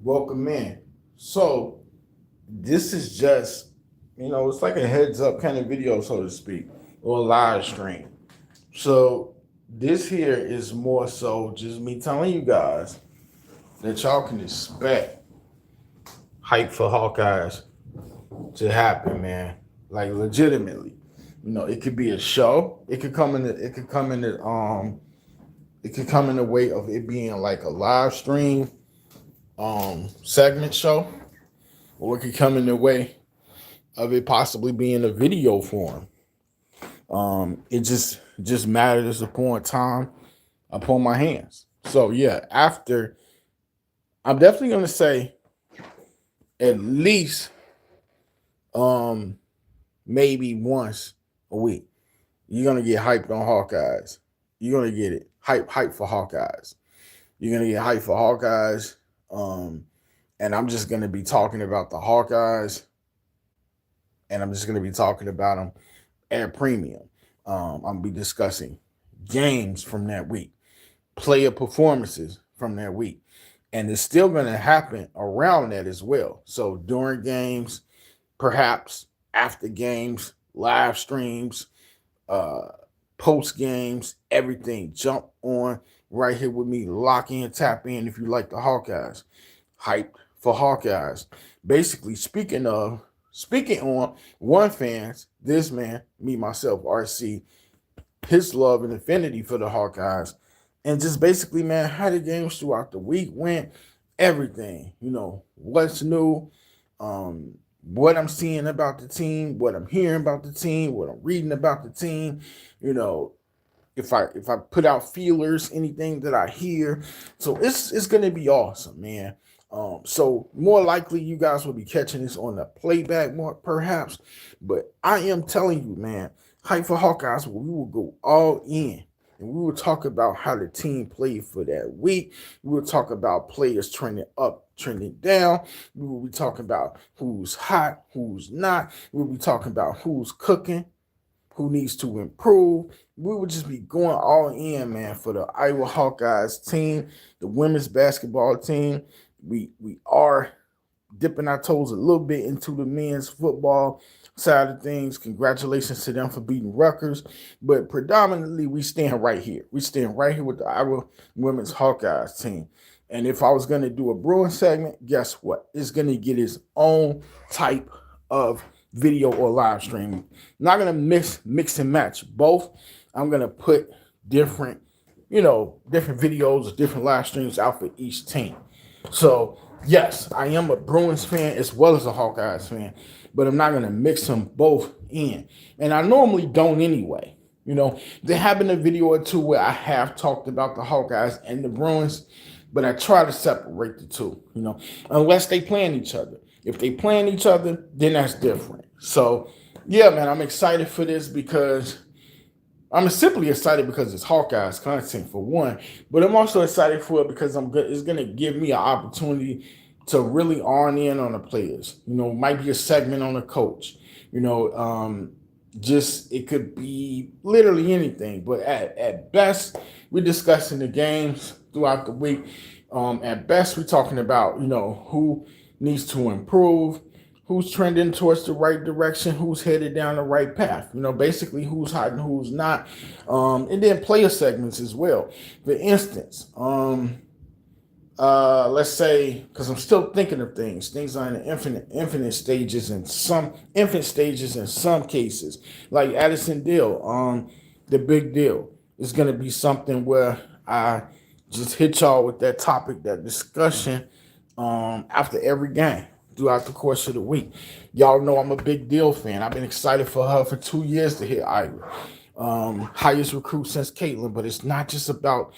Welcome in. So this is just, it's like a heads up kind of video, so to speak, or a live stream. So this here is more so just me telling you guys that y'all can expect hype for Hawkeyes to happen, man. Like legitimately. It could be a show. It could come in the way of it being like a live stream segment show, or it could come in the way of it possibly being a video form. It just matters upon time upon my hands. So yeah, after I'm definitely gonna say at least um maybe once a week. You're gonna get hyped on Hawkeyes. You're gonna get it. Hype for Hawkeyes. You're gonna get hyped for Hawkeyes. Um and I'm just gonna be talking about the Hawkeyes, and I'm just gonna be talking about them at premium. I'm gonna be discussing games from that week, player performances from that week, and it's still gonna happen around that as well. So during games, perhaps after games, live streams, uh, post games, everything. Jump on right here with me. Lock in, tap in if you like the Hawkeyes. Hype for Hawkeyes. Basically, speaking on one fans, this man, me myself, RC, his love and affinity for the Hawkeyes, and just basically, man, how the games throughout the week went, everything. What's new, what I'm seeing about the team, what I'm hearing about the team, what I'm reading about the team. You know, if I put out feelers, anything that I hear. So it's gonna be awesome, man. So more likely you guys will be catching this on the playback more perhaps, but I am telling you, man, hype for Hawkeyes, we will go all in. And we will talk about how the team played for that week. We will talk about players trending up, trending down. We will be talking about who's hot, who's not. We'll be talking about who's cooking, who needs to improve. We would just be going all in, man, for the Iowa Hawkeyes team, the women's basketball team. We are dipping our toes a little bit into the men's football side of things. Congratulations to them for beating Rutgers. But predominantly, we stand right here. We stand right here with the Iowa women's Hawkeyes team. And if I was going to do a Bruin segment, guess what? It's going to get its own type of video or live stream. I'm not gonna mix and match both. I'm gonna put different, different videos, different live streams out for each team. So yes, I am a Bruins fan as well as a Hawkeyes fan, but I'm not gonna mix them both in. And I normally don't anyway. There have been a video or two where I have talked about the Hawkeyes and the Bruins, but I try to separate the two, unless they playing each other. If they playing each other, then that's different. So, yeah, man, I'm excited for this because I'm simply excited because it's Hawkeyes content for one, but I'm also excited for it because I'm good. It's gonna give me an opportunity to really on in on the players. Might be a segment on a coach. Just it could be literally anything. But at best, we're discussing the games throughout the week. At best, we're talking about who needs to improve, who's trending towards the right direction, who's headed down the right path. Basically who's hot and who's not, and then player segments as well. For instance, let's say, because I'm still thinking of things. Things are in the infinite stages in some infant stages in some cases. Like Addison Deal, the big deal is going to be something where I just hit y'all with that topic, that discussion, after every game throughout the course of the week. Y'all know I'm a big deal fan. I've been excited for her for 2 years to hit Iowa. Highest recruit since Caitlin, but it's not just about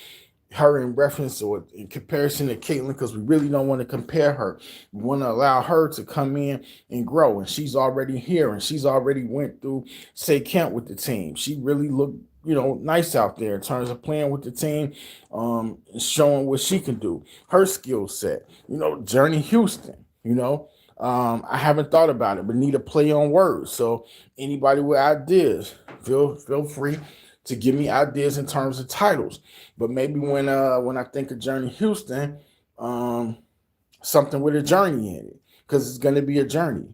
her in reference or in comparison to Caitlin, because we really don't want to compare her. We want to allow her to come in and grow, and she's already here, and she's already went through say Kent with the team. She really looked nice out there in terms of playing with the team, showing what she can do, her skill set. Journey Houston. I haven't thought about it, but need a play on words. So anybody with ideas, feel free to give me ideas in terms of titles. But maybe when I think of Journey Houston, something with a journey in it, because it's going to be a journey.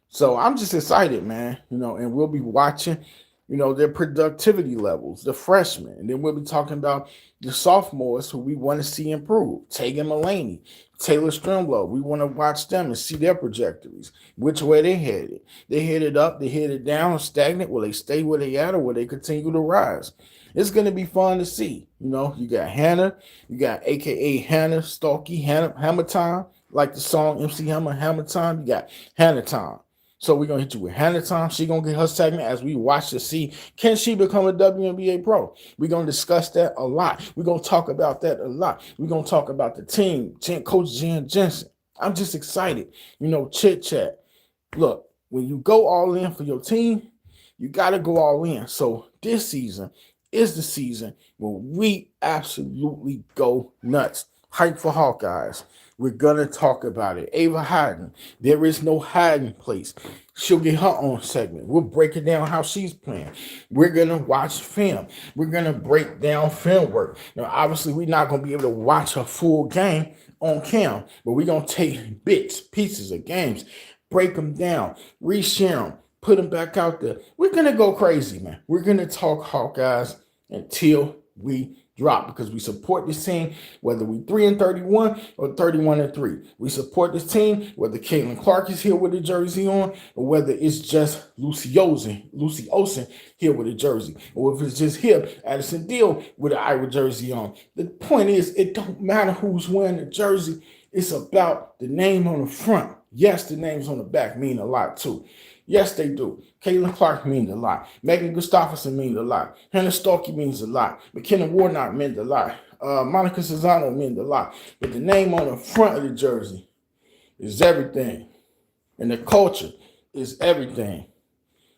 So I'm just excited, man. And we'll be watching, their productivity levels, the freshmen, and then we'll be talking about the sophomores who we want to see improve. Tegan Mulaney, Taylor Strimlow. We want to watch them and see their trajectories, which way they headed. They headed up, they headed down, stagnant. Will they stay where they at, or will they continue to rise? It's going to be fun to see. You got Hannah, you got AKA Hannah Stalky, Hammer Time, like the song MC Hammer Time. You got Hannah Time. So we're going to hit you with Hannah Time. She's going to get her segment as we watch to see, can she become a WNBA pro? We're going to discuss that a lot. We're going to talk about that a lot. We're going to talk about the team, Coach Jen Jensen. I'm just excited. Chit chat. Look, when you go all in for your team, you got to go all in. So this season is the season where we absolutely go nuts. Hype for Hawkeyes. We're going to talk about it. Ava Hayden, there is no hiding place. She'll get her own segment. We'll break it down how she's playing. We're going to watch film. We're going to break down film work. Now, obviously, we're not going to be able to watch a full game on cam, but we're going to take bits, pieces of games, break them down, reshare them, put them back out there. We're going to go crazy, man. We're going to talk Hawkeyes until we drop, because we support this team, whether we 3-31 or 31-3. We support this team, whether Caitlin Clark is here with a jersey on, or whether it's just Lucy Olsen here with a jersey, or if it's just here, Addison Deal with an Iowa jersey on. The point is, it don't matter who's wearing the jersey. It's about the name on the front. Yes, the names on the back mean a lot too. Yes, they do. Caitlin Clark means a lot. Megan Gustafson means a lot. Hannah Stalky means a lot. McKenna Warnock meant a lot. Monica Cesano meant a lot. But the name on the front of the jersey is everything. And the culture is everything.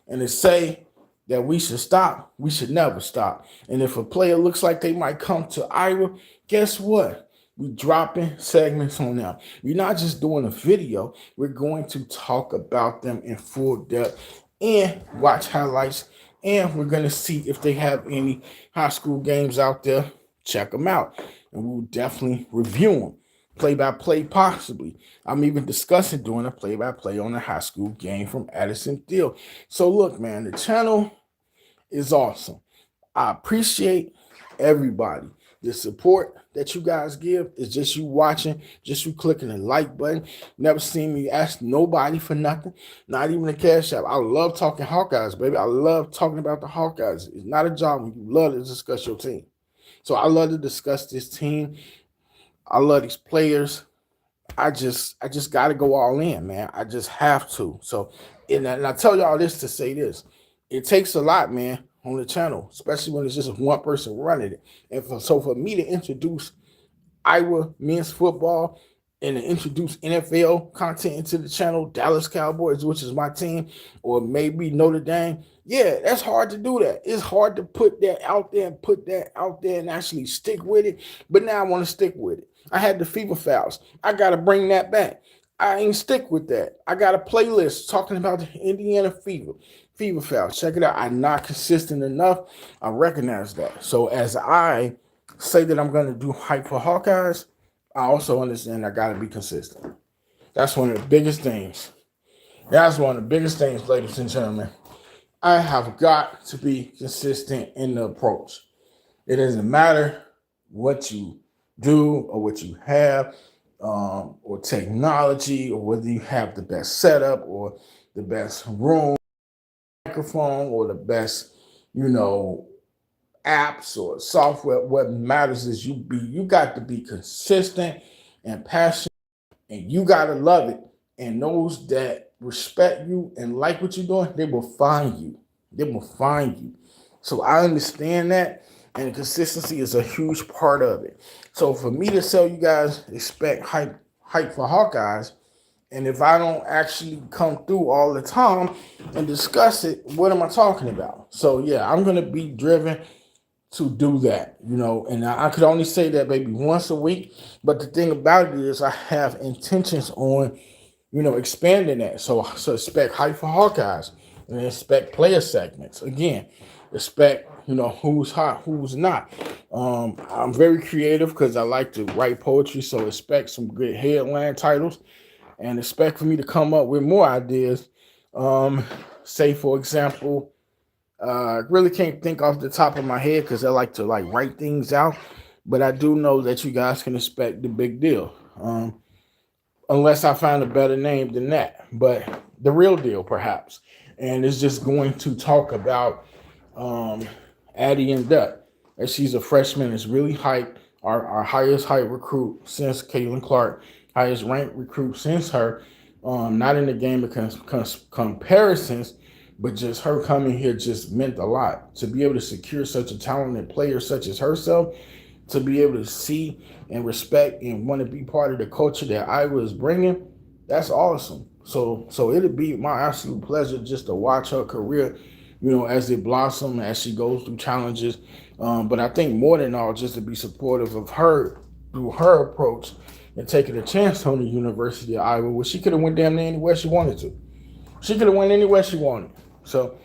And to say that we should stop, we should never stop. And if a player looks like they might come to Iowa, guess what? We're dropping segments on them. We're not just doing a video. We're going to talk about them in full depth and watch highlights. And we're going to see if they have any high school games out there. Check them out. And we'll definitely review them. Play-by-play possibly. I'm even discussing doing a play-by-play on a high school game from Addison Deal. So look, man, the channel is awesome. I appreciate everybody. The support that you guys give is just you watching, just you clicking the like button. Never seen me ask nobody for nothing, not even a cash app. I love talking Hawkeyes, baby. I love talking about the Hawkeyes. It's not a job when you love to discuss your team. So I love to discuss this team. I love these players. I just got to go all in, man. I just have to. So, and I tell y'all this to say this. It takes a lot, man, on the channel, especially when it's just one person running it. And for me to introduce Iowa men's football and to introduce NFL content into the channel, Dallas Cowboys, which is my team, or maybe Notre Dame, yeah, that's hard to do that. It's hard to put that out there and actually stick with it. But now I want to stick with it. I had the fever fouls. I got to bring that back. I ain't stick with that. I got a playlist talking about the Indiana fever fouls. Check it out. I'm not consistent enough. I recognize that. So as I say that I'm going to do hype for Hawkeyes, I also understand I got to be consistent. That's one of the biggest things. That's one of the biggest things, ladies and gentlemen. I have got to be consistent in the approach. It doesn't matter what you do or what you have, or technology, or whether you have the best setup or the best room, microphone, or the best, apps or software. What matters is you got to be consistent and passionate, and you got to love it. And those that respect you and like what you're doing, they will find you. They will find you. So I understand that. And consistency is a huge part of it. So for me to tell you guys, expect hype for Hawkeyes, and if I don't actually come through all the time and discuss it, what am I talking about? So yeah, I'm going to be driven to do that, and I could only say that maybe once a week. But the thing about it is I have intentions on, expanding that. So expect hype for Hawkeyes, and expect player segments. Again, expect, who's hot, who's not. I'm very creative because I like to write poetry, so expect some good headline titles and expect for me to come up with more ideas. Um, Say for example, I really can't think off the top of my head because I like to like write things out, but I do know that you guys can expect the big deal. Unless I find a better name than that, but the real deal perhaps. And it's just going to talk about um, Addie and Duck. And she's a freshman, is really hyped. Our highest height recruit since Caitlin Clark, highest ranked recruit since her. Not in the game of comparisons, but just her coming here just meant a lot. To be able to secure such a talented player such as herself, to be able to see and respect and want to be part of the culture that Iowa is bringing, that's awesome. So it'd be my absolute pleasure just to watch her career, as it blossom, as she goes through challenges. But I think more than all, just to be supportive of her through her approach and taking a chance on the University of Iowa, where she could have went damn near anywhere she wanted to. She could have went anywhere she wanted. So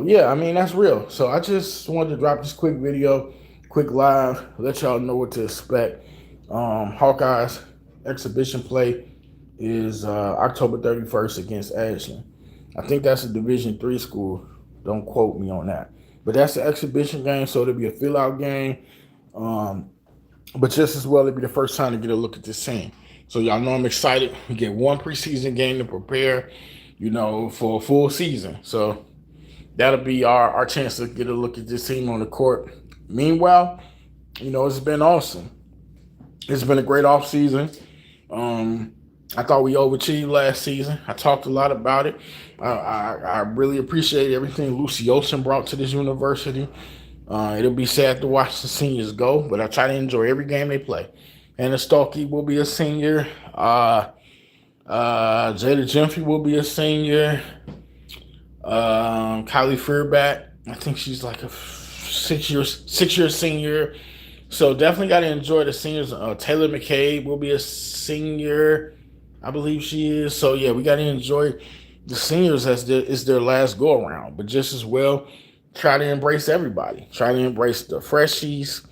yeah, I mean that's real. So I just wanted to drop this quick video, quick live, let y'all know what to expect. Hawkeyes exhibition play is October 31st against Ashland. I think that's a Division III school. Don't quote me on that. But that's the exhibition game, so it'll be a fill-out game. But just as well, it'll be the first time to get a look at this team. So y'all know I'm excited. We get one preseason game to prepare, for a full season. So that'll be our chance to get a look at this team on the court. Meanwhile, it's been awesome. It's been a great off season. I thought we overachieved last season. I talked a lot about it. I really appreciate everything Lucy Olsen brought to this university. It'll be sad to watch the seniors go, but I try to enjoy every game they play. Anna Stolke will be a senior. Jada Jemfe will be a senior. Kylie Fearback, I think she's like a six-year senior. So definitely got to enjoy the seniors. Taylor McCabe will be a senior, I believe she is. So yeah, we got to enjoy the seniors as it's their last go around. But just as well, try to embrace everybody. Try to embrace the freshies,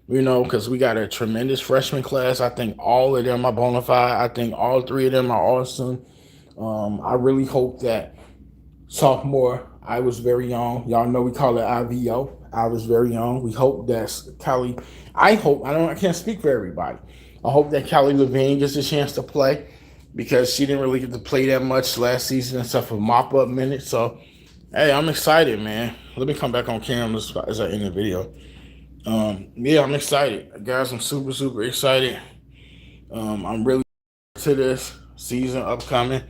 because we got a tremendous freshman class. I think all of them are bona fide. I think all three of them are awesome. I really hope that sophomore, I was very young. Y'all know we call it IVO. I was very young. We hope that Callie. I can't speak for everybody. I hope that Callie Levine gets a chance to play because she didn't really get to play that much last season except for mop-up minutes. So, hey, I'm excited, man. Let me come back on camera as I end the video. Yeah, I'm excited. Guys, I'm super, super excited. I'm really to this season upcoming.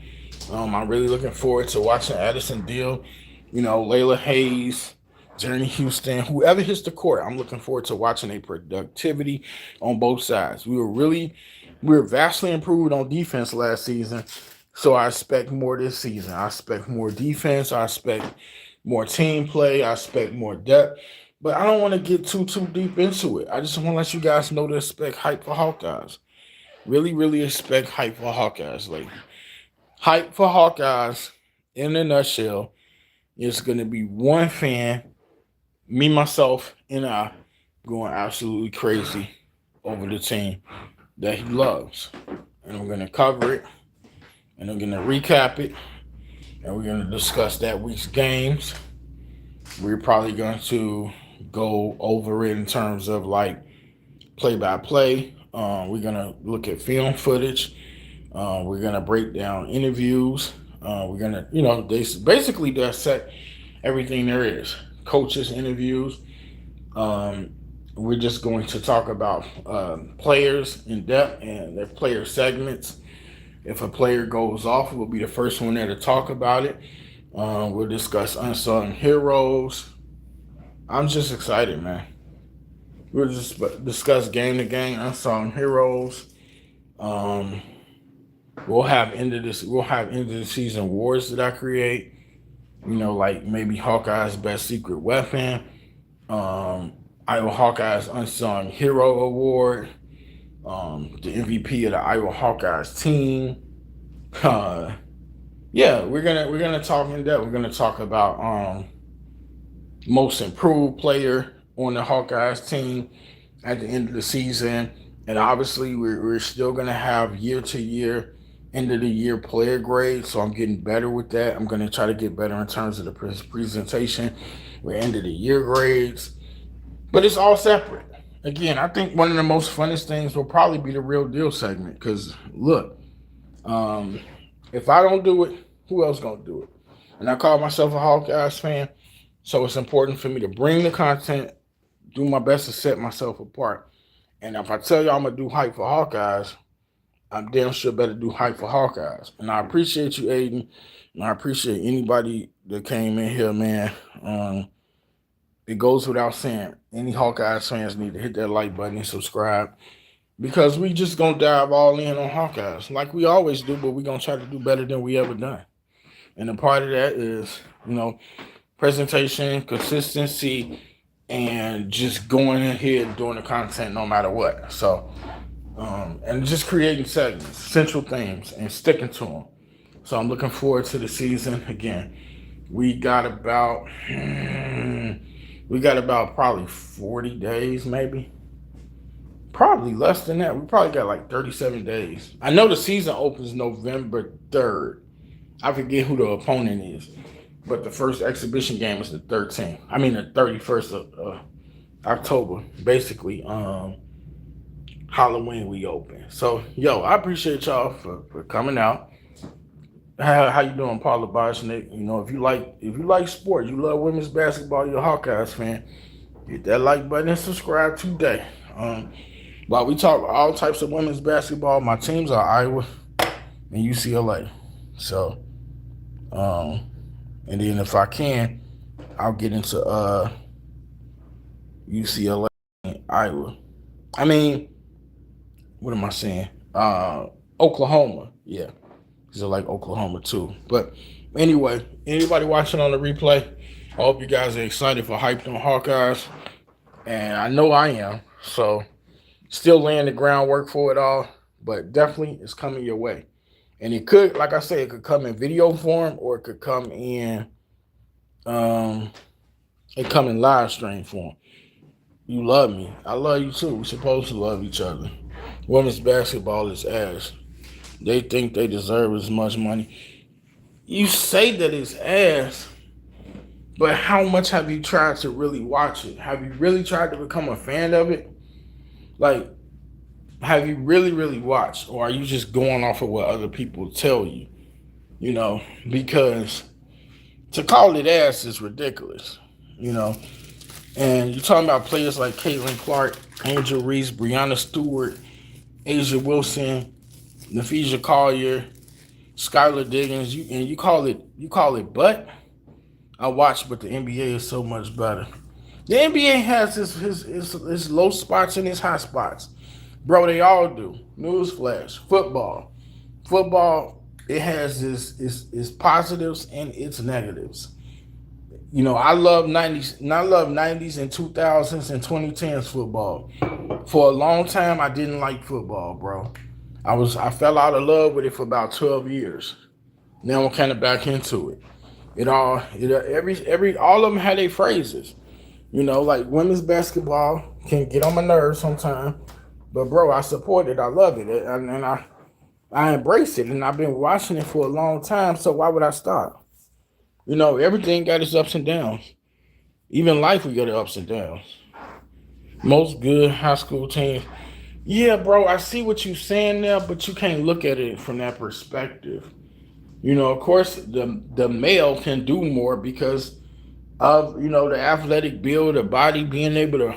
I'm really looking forward to watching Addison Deal, Layla Hayes, Journey Houston, whoever hits the court. I'm looking forward to watching a productivity on both sides. We were vastly improved on defense last season, so I expect more this season. I expect more defense. I expect more team play. I expect more depth. But I don't want to get too deep into it. I just want to let you guys know to expect hype for Hawkeyes. Really, really expect hype for Hawkeyes. Like, hype for Hawkeyes, in a nutshell, is going to be one fan, me, myself, and I, going absolutely crazy over the team that he loves. And I'm going to cover it, and I'm going to recap it, and we're going to discuss that week's games. We're probably going to go over it in terms of like play-by-play. We're going to look at film footage. We're going to break down interviews. We're going to, they basically dissect everything there is. Coaches' interviews. We're just going to talk about players in depth and their player segments. If a player goes off, we'll be the first one there to talk about it. We'll discuss unsung heroes. I'm just excited, man. We'll just discuss game to game, unsung heroes. We'll have end of the season awards that I create. Like maybe Hawkeye's best secret weapon. Iowa Hawkeyes Unsung Hero Award. The MVP of the Iowa Hawkeyes team. Yeah, we're gonna talk in depth. We're gonna talk about most improved player on the Hawkeyes team at the end of the season. And obviously, we're still going to have year to year, end of the year player grades. So I'm getting better with that. I'm going to try to get better in terms of the presentation with end of the year grades. But it's all separate. Again, I think one of the most funnest things will probably be the real deal segment. Because look, if I don't do it, who else gonna do it? And I call myself a Hawkeyes fan, so it's important for me to bring the content, do my best to set myself apart. And if I tell you I'm gonna do hype for Hawkeyes, I'm damn sure better do hype for Hawkeyes. And I appreciate you, Aiden, and I appreciate anybody that came in here, man. It goes without saying, any Hawkeyes fans need to hit that like button and subscribe, because we just gonna dive all in on Hawkeyes like we always do, but we gonna try to do better than we ever done. And a part of that is, presentation, consistency, and just going ahead and doing the content no matter what. So, and just creating segments, central themes, and sticking to them. So I'm looking forward to the season. Again, we got about probably 40 days, maybe. Probably less than that. We probably got like 37 days. I know the season opens November 3rd. I forget who the opponent is, but the first exhibition game is the 13th. I mean the 31st of October. Basically, Halloween we open. So, I appreciate y'all for coming out. How you doing, Paula Boschnick? If you like sport, you love women's basketball, you're a Hawkeyes fan, hit that like button and subscribe today. While we talk all types of women's basketball, my teams are Iowa and UCLA. So, and then if I can, I'll get into UCLA and Iowa. I mean, what am I saying? Oklahoma. Yeah. Because I like Oklahoma too. But anyway, anybody watching on the replay, I hope you guys are excited for Hyped on Hawkeyes. And I know I am. So still laying the groundwork for it all. But definitely it's coming your way. And it could, like I said, it could come in video form, or it could come in live stream form. You love me. I love you too. We're supposed to love each other. Women's basketball is ass. They think they deserve as much money. You say that it's ass, but how much have you tried to really watch it? Have you really tried to become a fan of it? Like, have you really, really watched? Or are you just going off of what other people tell you? Because to call it ass is ridiculous, And you're talking about players like Caitlin Clark, Angel Reese, Brianna Stewart, Asia Wilson, Nafesia Collier, Skylar Diggins, you call it butt? I watch, but the NBA is so much better. The NBA has his low spots and his high spots. Bro, they all do. Newsflash. Football, it has its positives and its negatives. I love 90s, and I love 90s and 2000s and 2010s football. For a long time, I didn't like football, bro. I fell out of love with it for about 12 years. Now I'm kind of back into it. All of them had their phrases. Like women's basketball can get on my nerves sometimes. But bro, I support it. I love it. And I embrace it. And I've been watching it for a long time. So why would I stop? Everything got its ups and downs. Even life, we got its ups and downs. Most good high school teams. Yeah, bro, I see what you're saying there, but you can't look at it from that perspective. Of course, the male can do more because of, the athletic build, the body, being able to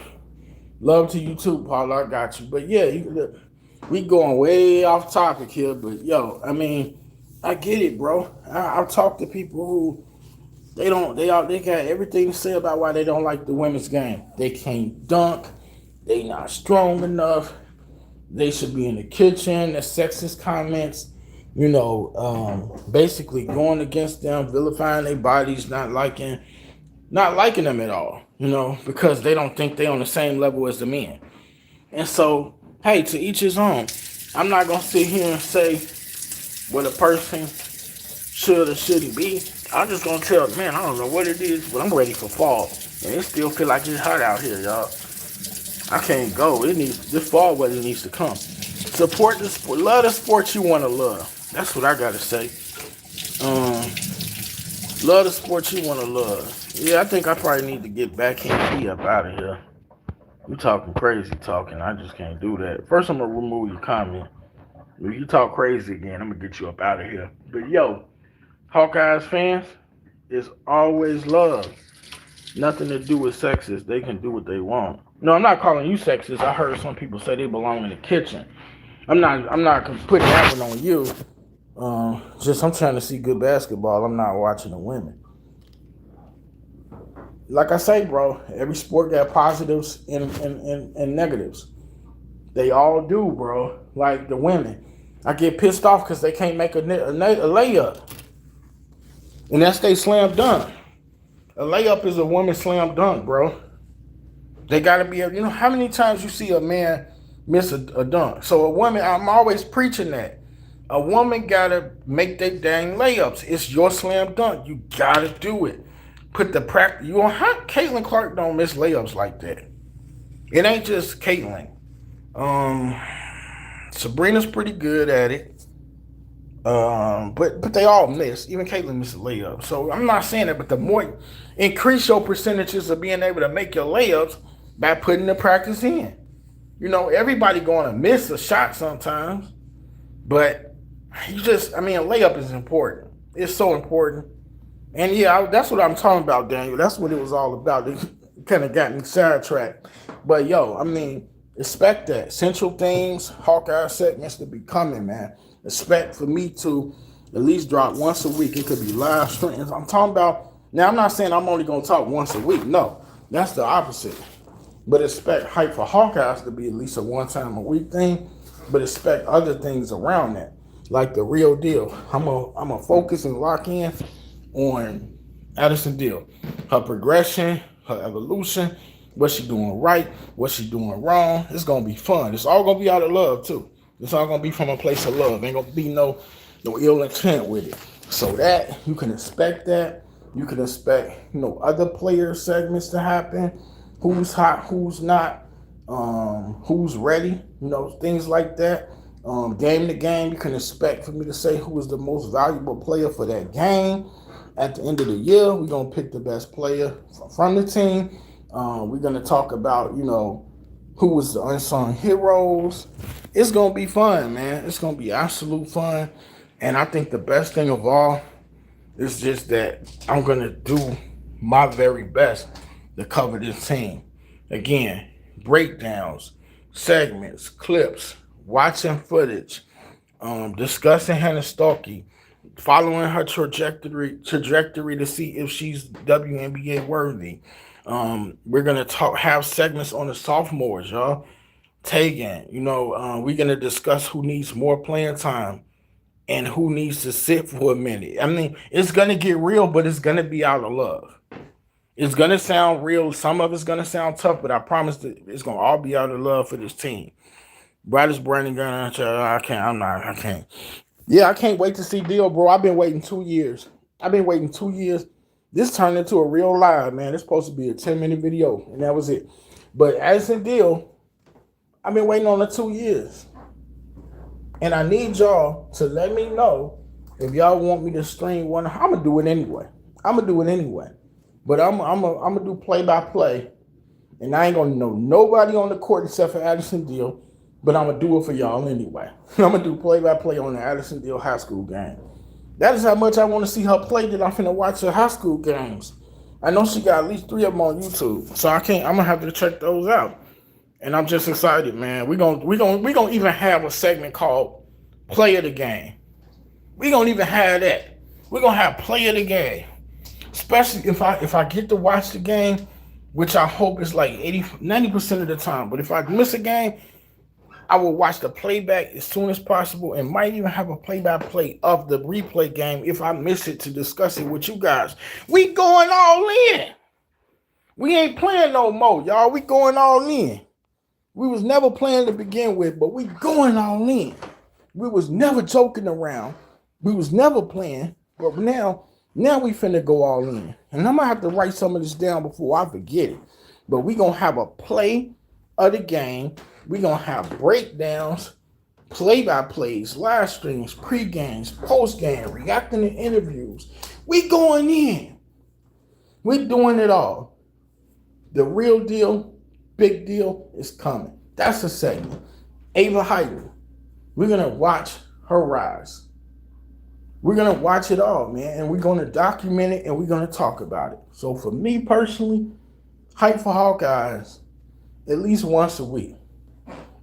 love to you too, Paul. I got you. But yeah, we going way off topic here, but I get it, bro. I've talked to people who they got everything to say about why they don't like the women's game. They can't dunk. They not strong enough. They should be in the kitchen. The sexist comments, basically going against them, vilifying their bodies, not liking them at all, because they don't think they're on the same level as the men. And so, hey, to each his own. I'm not going to sit here and say what a person should or shouldn't be. I'm just gonna tell, man, I don't know what it is, but I'm ready for fall. And it still feel like it's hot out here, y'all. I can't go. This fall weather needs to come. Support the sport. Love the sport you want to love. That's what I gotta say. Um, Love the sport you want to love. Yeah, I think I probably need to get back and be up out of here. You talking crazy talking. I just can't do that. First, I'm gonna remove your comment. If you talk crazy again, I'm gonna get you up out of here. But yo, Hawkeyes fans, it's always love. Nothing to do with sexist. They can do what they want. No, I'm not calling you sexist. I heard some people say they belong in the kitchen. I'm not putting that one on you. Just I'm trying to see good basketball. I'm not watching the women. Like I say, bro, every sport got positives and negatives. They all do, bro. Like the women. I get pissed off because they can't make a layup. And that's they slam dunk. A layup is a woman slam dunk, bro. They got to be, how many times you see a man miss a dunk? So a woman, I'm always preaching that. A woman got to make their dang layups. It's your slam dunk. You got to do it. Put the practice. Caitlin Clark don't miss layups like that. It ain't just Caitlin. Sabrina's pretty good at it. But they all miss. Even Caitlin missed a layup. So I'm not saying that, but the more increase your percentages of being able to make your layups by putting the practice in. Everybody going to miss a shot sometimes, but a layup is important. It's so important. And yeah, that's what I'm talking about, Daniel. That's what it was all about. It kind of got me sidetracked. But expect that. Central Things, Hawkeye segments to be coming, man. Expect for me to at least drop once a week. It could be live streams. I'm talking about, now I'm not saying I'm only going to talk once a week. No, that's the opposite. But expect hype for Hawkeyes to be at least a one time a week thing. But expect other things around that, like the real deal. I'm a focus and lock in on Addison Deal, her progression, her evolution, what she doing right, what she doing wrong. It's gonna be fun. It's all gonna be out of love too. It's all gonna be from a place of love. Ain't gonna be no ill intent with it. So that you can expect that. You can expect other player segments to happen. Who's hot, who's not, who's ready. Things like that. Game to game, you can expect for me to say who is the most valuable player for that game. At the end of the year, we're going to pick the best player from the team. We're going to talk about, who was the unsung heroes. It's going to be fun, man. It's going to be absolute fun. And I think the best thing of all is just that I'm going to do my very best to cover this team. Again, breakdowns, segments, clips, watching footage, discussing Hannah Stalky, following her trajectory to see if she's WNBA worthy. We're gonna have segments on the sophomores, y'all. Tegan, we're gonna discuss who needs more playing time and who needs to sit for a minute. It's gonna get real, but it's gonna be out of love. It's gonna sound real. Some of it's gonna sound tough, but I promise that it's gonna all be out of love for this team. Brightest Brandon Gunner, I can't. Yeah, I can't wait to see Deal, bro. I've been waiting 2 years. This turned into a real live, man. It's supposed to be a 10-minute video, and that was it. But Addison Deal, I've been waiting on it 2 years. And I need y'all to let me know if y'all want me to stream one. I'm going to do it anyway. But I'm going to do play-by-play. And I ain't going to know nobody on the court except for Addison Deal. But I'm going to do it for y'all anyway. I'm going to do play-by-play on the Addison Deal high school game. That is how much I want to see her play, that I'm finna watch her high school games. I know she got at least 3 of them on YouTube. So I'm going to have to check those out. And I'm just excited, man. We're gonna even have a segment called Play of the Game. We're going to even have that. We're going to have Play of the Game. Especially if I get to watch the game, which I hope is like 90% of the time. But if I miss a game, I will watch the playback as soon as possible and might even have a play-by-play of the replay game if I miss it to discuss it with you guys. We going all in. We ain't playing no more, y'all. We going all in. We was never playing to begin with, but we going all in. We was never joking around. We was never playing. But now we finna go all in. And I'm gonna have to write some of this down before I forget it. But we gonna have a play of the game. We gonna have breakdowns, play-by-plays, live streams, pre-games, post-game, reacting to interviews. We going in. We doing it all. The real deal, big deal is coming. That's a segment. Ava Heightman. We're gonna watch her rise. We're going to watch it all, man, and we're going to document it, and we're going to talk about it. So for me personally, hype for Hawkeyes at least once a week.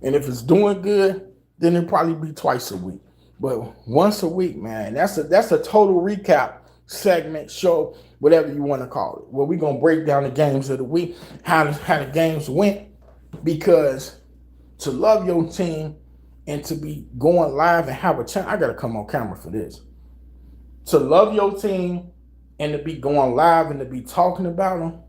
And if it's doing good, then it'll probably be twice a week. But once a week, man, that's a total recap segment, show, whatever you want to call it. Where we're going to break down the games of the week, how the games went, because to love your team and to be going live and have a chance, I got to come on camera for this. To love your team and to be going live and to be talking about them,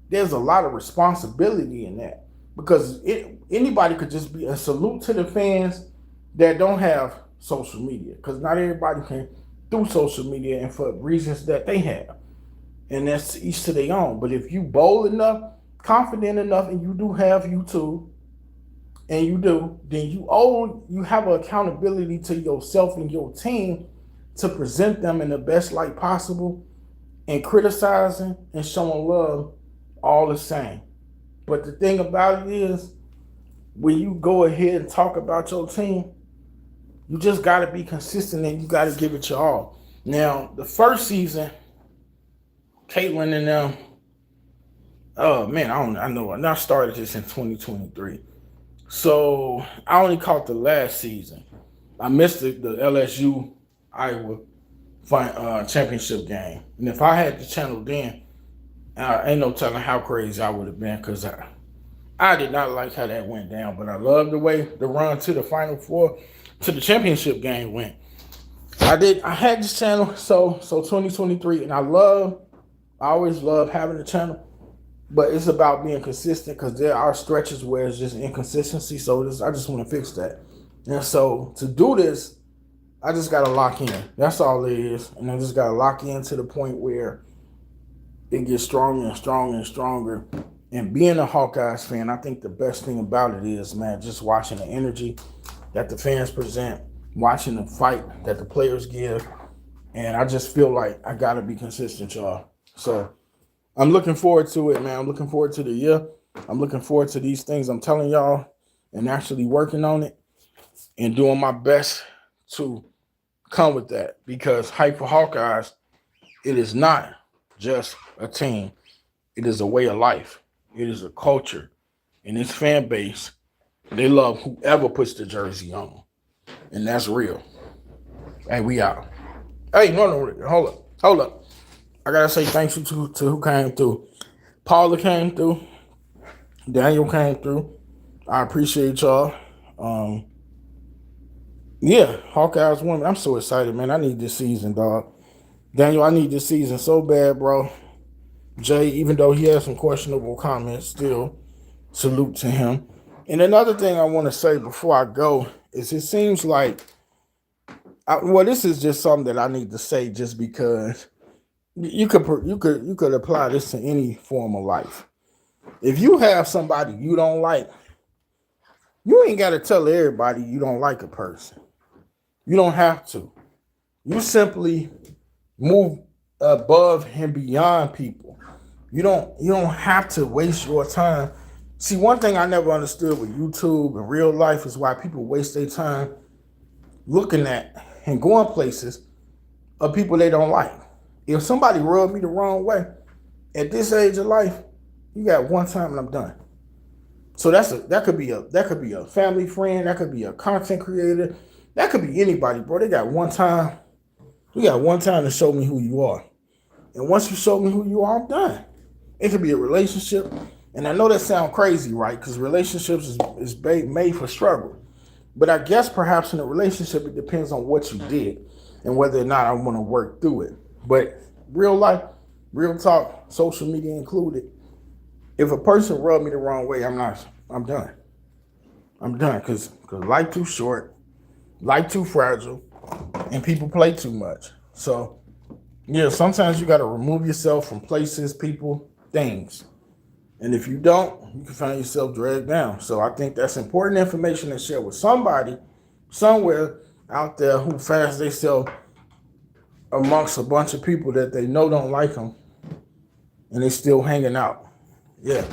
there's a lot of responsibility in that, because anybody could just be a salute to the fans that don't have social media, because not everybody can do social media and for reasons that they have, and that's each to their own. But if you bold enough, confident enough, and you do have YouTube, and you do, then you have an accountability to yourself and your team to present them in the best light possible, and criticizing and showing love all the same. But the thing about it is, when you go ahead and talk about your team, you just got to be consistent and you got to give it your all. Now, the first season, Caitlin and them, oh man, I know. I started this in 2023. So I only caught the last season. I missed the LSU Iowa championship game, and if I had the channel then, ain't no telling how crazy I would have been, because I did not like how that went down, but I love the way the run to the Final Four, to the championship game went. I had this channel, so 2023, and I always love having the channel, but it's about being consistent, because there are stretches where it's just inconsistency. So I just want to fix that, and so to do this, I just got to lock in. That's all it is. And I just got to lock in to the point where it gets stronger and stronger and stronger. And being a Hawkeyes fan, I think the best thing about it is, man, just watching the energy that the fans present, watching the fight that the players give. And I just feel like I got to be consistent, y'all. So I'm looking forward to it, man. I'm looking forward to the year. I'm looking forward to these things I'm telling y'all, and actually working on it and doing my best to come with that, because hype for Hawkeyes, it is not just a team. It is a way of life. It is a culture. And its fan base, they love whoever puts the jersey on. And that's real. Hey, we out. Hey, no, hold up. I gotta say thanks to who came through. Paula came through. Daniel came through. I appreciate y'all. Yeah, Hawkeyes women. I'm so excited, man. I need this season, dog. Daniel, I need this season so bad, bro. Jay, even though he has some questionable comments, still salute to him. And another thing I want to say before I go is, it seems like, this is just something that I need to say, just because you could apply this to any form of life. If you have somebody you don't like, you ain't got to tell everybody you don't like a person. You don't have to. You simply move above and beyond people. You don't have to waste your time. See, one thing I never understood with YouTube and real life is why people waste their time looking at and going places of people they don't like. If somebody rubbed me the wrong way at this age of life, you got one time and I'm done. So that could be a family friend, that could be a content creator, that could be anybody, bro. They got one time. You got one time to show me who you are. And once you show me who you are, I'm done. It could be a relationship. And I know that sounds crazy, right? Because relationships is made for struggle. But I guess perhaps in a relationship, it depends on what you did and whether or not I want to work through it. But real life, real talk, social media included, if a person rubbed me the wrong way, I'm done. I'm done, because life too short, life too fragile, and people play too much. So Yeah, sometimes you got to remove yourself from places, people, things. And if you don't, you can find yourself dragged down. So I think that's important information to share with somebody somewhere out there who finds themselves amongst a bunch of people that they know don't like them and they still hanging out. Yeah,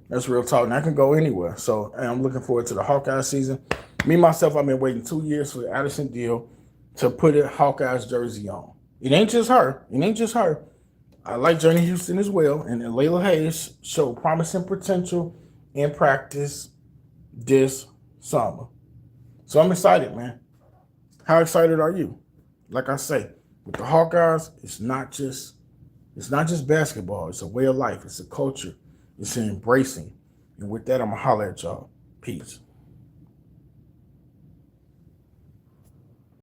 that's real talk. And I can go anywhere. So I'm looking forward to the Hawkeye season. Me, myself, I've been waiting 2 years for the Addison deal to put a Hawkeyes jersey on. It ain't just her. It ain't just her. I like Journey Houston as well. And Layla Hayes showed promising potential in practice this summer. So I'm excited, man. How excited are you? Like I say, with the Hawkeyes, it's not just basketball. It's a way of life. It's a culture. It's an embracing. And with that, I'm going to holler at y'all. Peace.